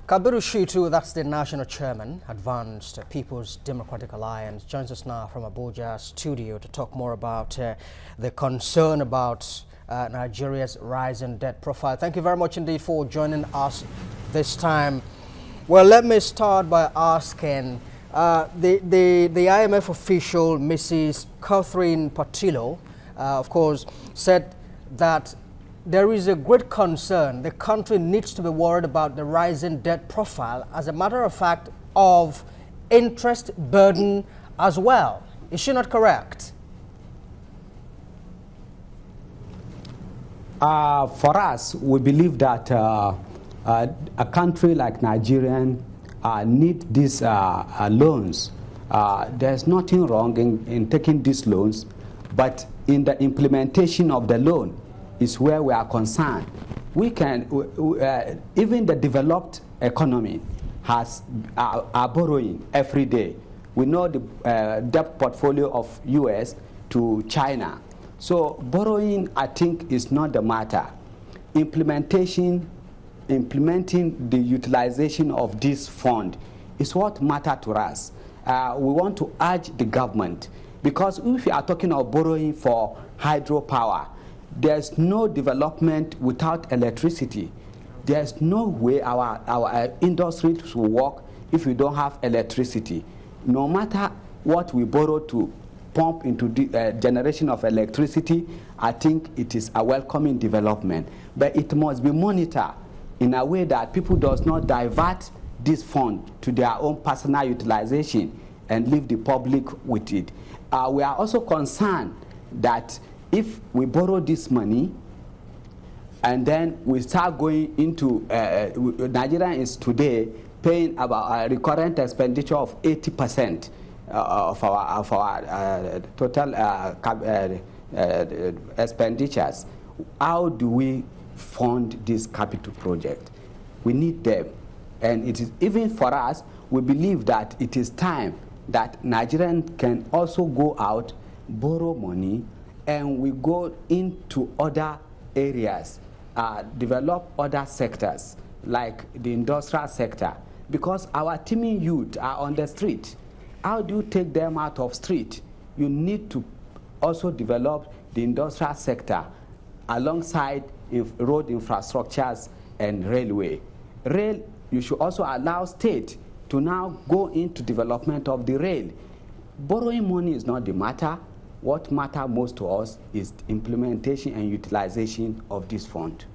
Kabiru Shitu, that's the national chairman, Advanced People's Democratic Alliance, joins us now from Abuja studio to talk more about the concern about Nigeria's rising debt profile. Thank you very much indeed for joining us this time. Well, let me start by asking the IMF official, Mrs. Catherine Patillo, of course, said that there is a great concern. The country needs to be worried about the rising debt profile, as a matter of fact, of interest burden as well. Is she not correct? For us, we believe that a country like Nigeria need these loans. There's nothing wrong in taking these loans, but in the implementation of the loan is where we are concerned. We can, even the developed economy are borrowing every day. We know the debt portfolio of US to China. So borrowing, I think, is not the matter. Implementing the utilization of this fund is what matters to us. We want to urge the government, because if we are talking of borrowing for hydropower, there's no development without electricity. There's no way our industries will work if we don't have electricity. No matter what we borrow to pump into the generation of electricity, I think it is a welcoming development. But it must be monitored in a way that people does not divert this fund to their own personal utilization and leave the public with it. We are also concerned that if we borrow this money and then we start going into, Nigeria is today paying about a recurrent expenditure of 80% of our total expenditures. How do we fund this capital project? We need them. And it is, even for us, we believe that it is time that Nigerians can also go out, borrow money, and we go into other areas, develop other sectors, like the industrial sector, because our teeming youth are on the street. How do you take them out of street? You need to also develop the industrial sector alongside road infrastructures and railway. Rail, you should also allow state to now go into development of the rail. Borrowing money is not the matter. What matters most to us is implementation and utilization of this fund.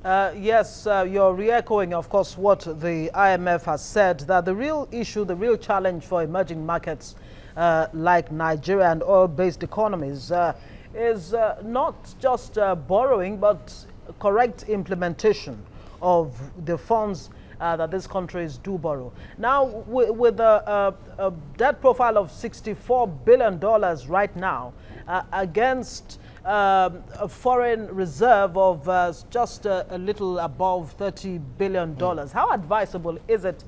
Yes, you're re-echoing, of course, what the IMF has said, that the real issue, the real challenge for emerging markets like Nigeria and oil-based economies is not just borrowing, but correct implementation of the funds that these countries do borrow. Now, with a debt profile of $64 billion right now, against a foreign reserve of just a little above $30 billion, how advisable is it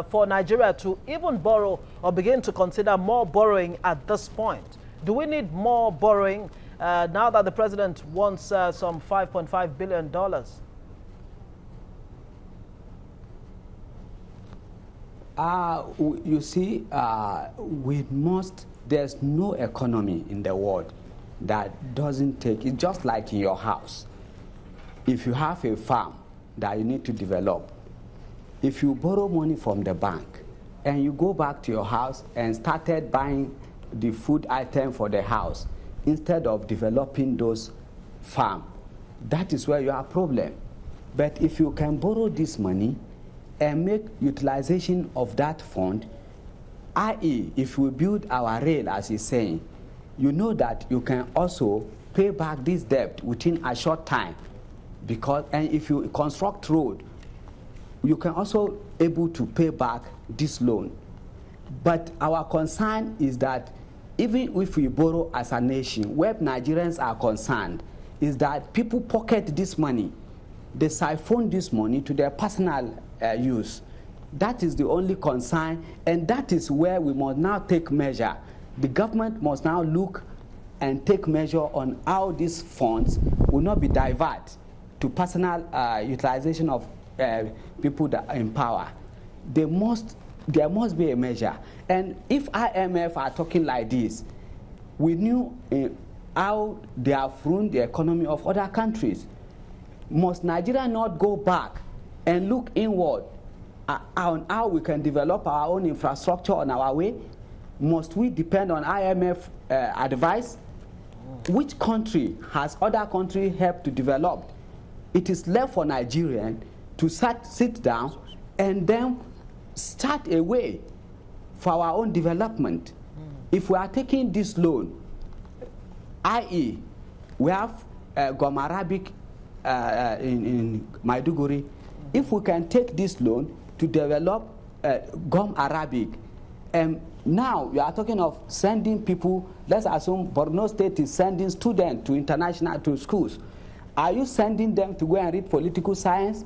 for Nigeria to even borrow or begin to consider more borrowing at this point? Do we need more borrowing now that the president wants some $5.5 billion? You see, there's no economy in the world that doesn't take, it's just like in your house. If you have a farm that you need to develop, if you borrow money from the bank and you go back to your house and started buying the food item for the house instead of developing those farm, that is where you have a problem. But if you can borrow this money and make utilization of that fund, i.e., if we build our rail, as he's saying, you know that you can also pay back this debt within a short time. And if you construct road, you can also able to pay back this loan. But our concern is that even if we borrow as a nation, where Nigerians are concerned, is that people pocket this money. They siphon this money to their personal use. That is the only concern, and that is where we must now take measure. The government must now look and take measure on how these funds will not be diverted to personal utilization of people that are in power. There must be a measure. And if IMF are talking like this, we knew how they have ruined the economy of other countries. Must Nigeria not go back and look inward on how we can develop our own infrastructure on our way? Must we depend on IMF advice? Which country has other countries helped to develop? It is left for Nigerians to sit down and then start a way for our own development. If we are taking this loan, i.e., we have Gum Arabic in Maiduguri, if we can take this loan to develop Gum Arabic, and now we are talking of sending people, let's assume Borno State is sending students to international schools. Are you sending them to go and read political science?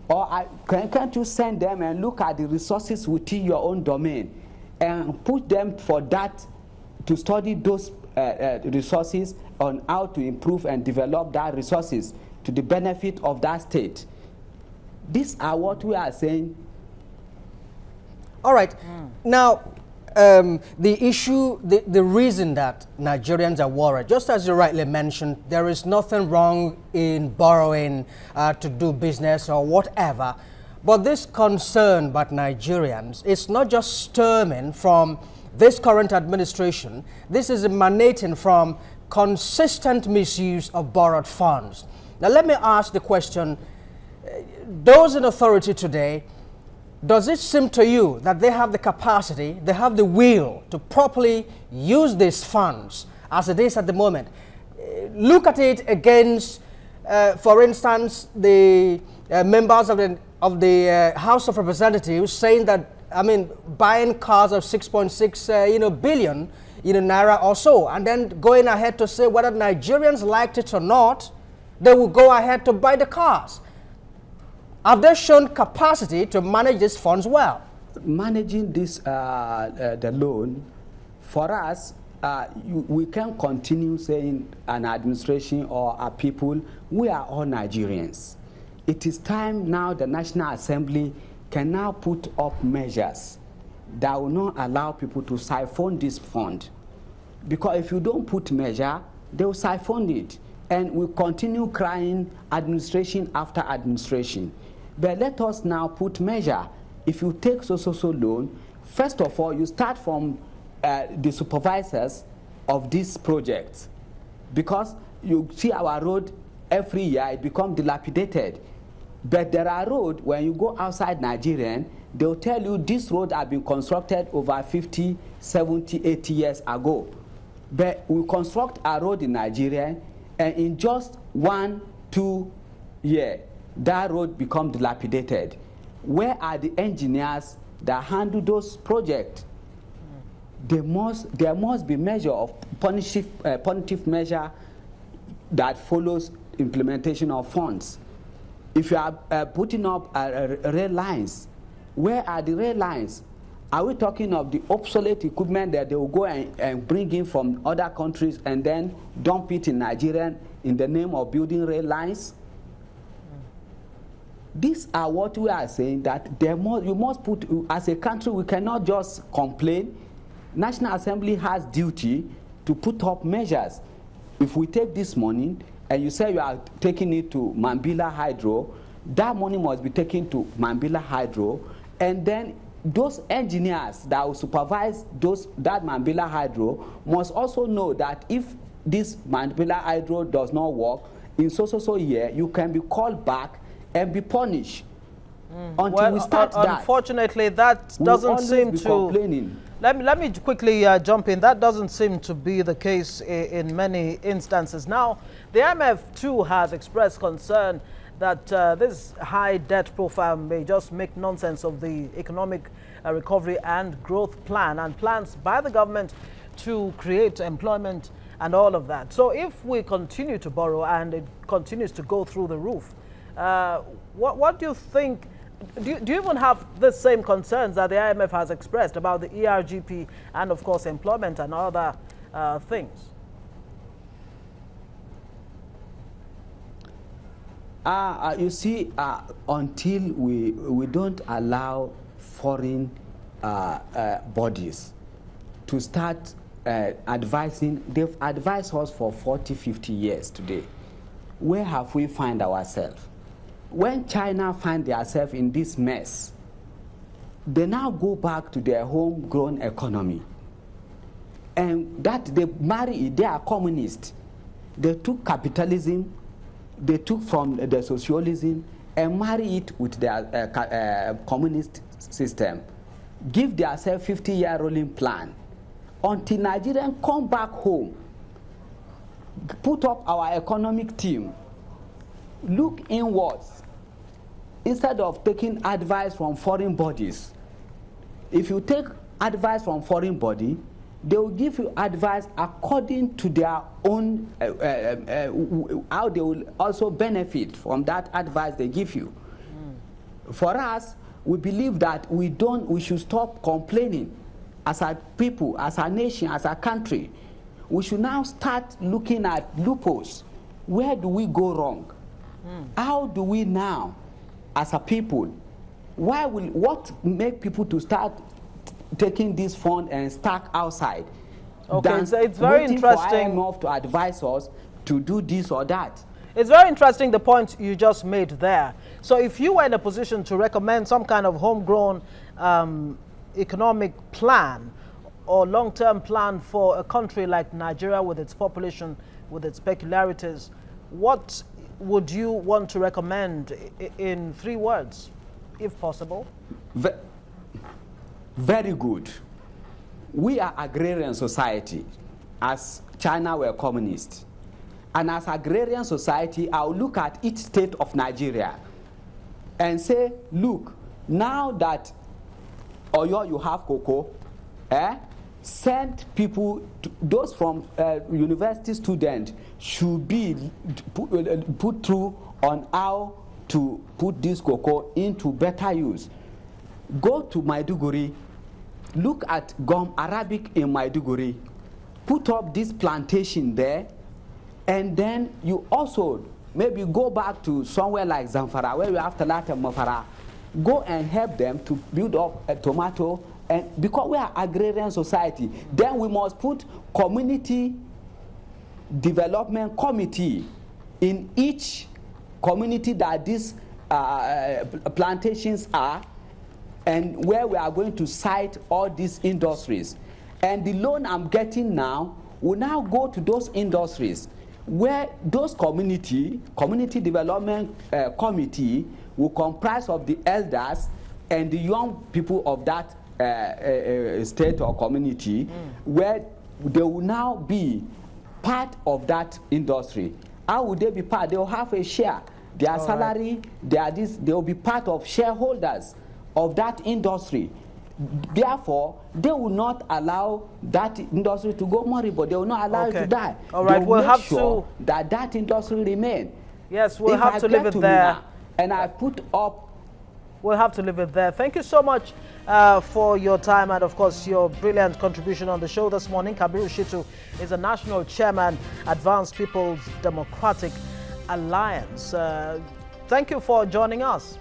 Or can't you send them and look at the resources within your own domain and put them for that to study those resources on how to improve and develop that resources to the benefit of that state? These are what we are saying. All right. Now, the issue, the reason that Nigerians are worried, just as you rightly mentioned, there is nothing wrong in borrowing to do business or whatever. But this concern about Nigerians, it's not just stemming from this current administration. This is emanating from consistent misuse of borrowed funds. Now, let me ask the question, those in authority today, does it seem to you that they have the capacity, they have the will to properly use these funds as it is at the moment? Look at it against, for instance, the members of the House of Representatives saying that, I mean, buying cars of 6.6 billion naira or so, and then going ahead to say whether Nigerians liked it or not, they will go ahead to buy the cars. Have they shown capacity to manage these funds well? Managing this, the loan, for us, we can continue saying an administration or a people, we are all Nigerians. It is time now the National Assembly can now put up measures that will not allow people to siphon this fund. Because if you don't put measure, they will siphon it. And we continue crying administration after administration. But let us now put measure. If you take so loan, first of all, you start from the supervisors of this project. Because you see our road every year, it becomes dilapidated. But there are roads, when you go outside Nigeria, they'll tell you this road has been constructed over 50, 70, 80 years ago. But we construct a road in Nigeria, and in just 1-2 years, that road becomes dilapidated. Where are the engineers that handle those projects? There must be measure of punitive measure that follows implementation of funds. If you are putting up rail lines, where are the rail lines? Are we talking of the obsolete equipment that they will go and bring in from other countries and then dump it in Nigeria in the name of building rail lines? These are what we are saying, that you must put, as a country, we cannot just complain. National Assembly has duty to put up measures. If we take this money and you say you are taking it to Mambila Hydro, that money must be taken to Mambila Hydro, and then those engineers that will supervise that Mambila Hydro must also know that if this Mambila Hydro does not work, in so year, you can be called back and be punished. Until we start that. Unfortunately, that doesn't seem to... complaining. Let me quickly jump in. That doesn't seem to be the case in many instances. Now, the IMF too has expressed concern that this high debt profile may just make nonsense of the economic recovery and growth plan and plans by the government to create employment and all of that. So if we continue to borrow and it continues to go through the roof, what do you think? Do you even have the same concerns that the IMF has expressed about the ERGP and, of course, employment and other things? You see, until we don't allow foreign bodies to start advising, they've advised us for 40, 50 years today. Where have we found ourselves? When China find themselves in this mess, they now go back to their homegrown economy. And that they marry it, they are communists. They took capitalism, they took from the socialism and marry it with their communist system. Give themselves 50-year rolling plan. Until Nigerians come back home, put up our economic team, look inwards, instead of taking advice from foreign bodies. If you take advice from foreign body, they will give you advice according to their own, how they will also benefit from that advice they give you. For us, we believe that we should stop complaining as a people, as a nation, as a country. We should now start looking at loopholes. Where do we go wrong? How do we now, as a people, what make people to start taking this fund and stack outside? Okay, so it's very interesting. For IMF to advise us to do this or that. It's very interesting the point you just made there. So if you were in a position to recommend some kind of homegrown economic plan or long-term plan for a country like Nigeria with its population, with its peculiarities, what would you want to recommend in 3 words, if possible? Very good. We are agrarian society, as China were communist. And as agrarian society, I'll look at each state of Nigeria and say, look, now that Oyo, you have cocoa, send people, those from university students should be put through on how to put this cocoa into better use. Go to Maiduguri, look at gum Arabic in Maiduguri, put up this plantation there, and then you also maybe go back to somewhere like Zamfara, where you have Talata Mafara, go and help them to build up a tomato. And because we are agrarian society, then we must put community development committee in each community that these plantations are, and where we are going to site all these industries. And the loan I'm getting now will now go to those industries, where those community development committee will comprise of the elders and the young people of that state or community, where they will now be part of that industry. How would they be part? They will have a share. Their salary, they will be part of shareholders of that industry. Therefore, they will not allow that industry to go moribund. They will not allow it to die. All right, we'll have sure that industry remain. Yes, we'll have to leave it there. And I put up. We'll have to leave it there. Thank you so much for your time and, of course, your brilliant contribution on the show this morning. Kabiru Shitu is a national chairman, Advanced People's Democratic Alliance. Thank you for joining us.